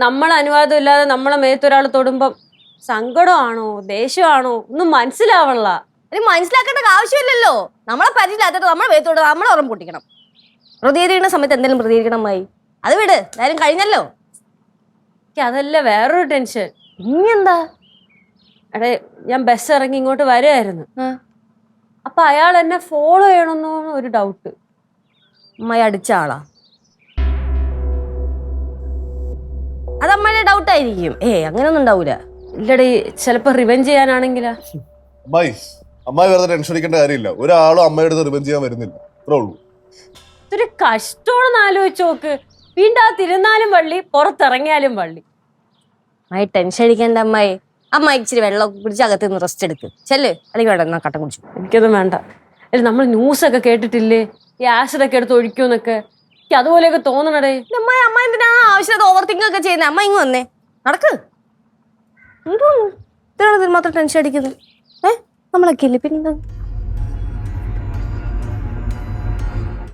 നമ്മളെ അനുവാദം ഇല്ലാതെ നമ്മളെ മേത്തൊരാൾ തൊടുമ്പം സങ്കടമാണോ ദേഷ്യമാണോ ഒന്നും മനസ്സിലാവള്ള. ഇനി മനസ്സിലാക്കേണ്ട ആവശ്യമില്ലല്ലോ. നമ്മളെ പരിചയമില്ലാത്തിട്ട് നമ്മളെ മേത്തോട് നമ്മളെ ഓർമ്മ പൊട്ടിക്കണം. പ്രതികരിക്കുന്ന സമയത്ത് എന്തെങ്കിലും പ്രതികരിക്കണം മായി. അത് വിട്, കാര്യം കഴിഞ്ഞല്ലോ. എനിക്ക് അതല്ല വേറൊരു ടെൻഷൻ. ഇനി എന്താ? എടേ ഞാൻ ബസ് ഇറങ്ങി ഇങ്ങോട്ട് വരുമായിരുന്നു. അപ്പൊ അയാൾ എന്നെ ഫോളോ ചെയ്യണമെന്നോ ഒരു ഡൗട്ട്. അമ്മായി അടിച്ച ആളാ? അത് അമ്മയുടെ ഡൗട്ട് ആയിരിക്കും. അങ്ങനെയൊന്നും ഉണ്ടാവൂല. ഇല്ലടേ ചിലപ്പോ റിവെഞ്ച് ചെയ്യാനാണെങ്കിലാ. അമ്മായി വെറുതെ ടെൻഷൻ അടിക്കേണ്ട കാര്യമില്ല. ഒരാളും അമ്മയുടെ അടുത്ത് റിവെഞ്ച് ചെയ്യാൻ വരുന്നില്ല. അത്രേ ഉള്ളൂ. ഇതൊരു കഷ്ടമാണെന്ന് ആലോചിച്ച് നോക്ക്. വീണ്ടും ആ തിരുന്നാലും വള്ളി പുറത്തിറങ്ങിയാലും വള്ളി. അമ്മായി ടെൻഷൻ അടിക്കേണ്ട അമ്മായി. അമ്മായി ഇച്ചിരി വെള്ളം കുടിച്ച് അകത്ത് നിന്ന് റെസ്റ്റ് എടുക്ക്. ചെല്ല്, അല്ലെങ്കിൽ വേണ്ട എന്നാ കട്ടൻ കുടിച്ചു. എനിക്കൊന്നും വേണ്ട. അല്ല നമ്മൾ ന്യൂസൊക്കെ കേട്ടിട്ടില്ലേ ഈ ആസിഡൊക്കെ എടുത്ത് ഒഴിക്കുമെന്നൊക്കെ. എനിക്ക് അതുപോലെയൊക്കെ തോന്നണടേ. അമ്മായി അമ്മ എന്തിനാ ആവശ്യമില്ലാതെ ഓവർ തിങ്ക് ഒക്കെ ചെയ്യുന്നത്? അമ്മ ഇങ്ങ് വന്നേ, നടക്ക്. എന്തോന്നു ഇത്ര മാത്രം ടെൻഷൻ അടിക്കുന്നത്? നമ്മളൊക്കെ ഇല്ലേ പിന്നെ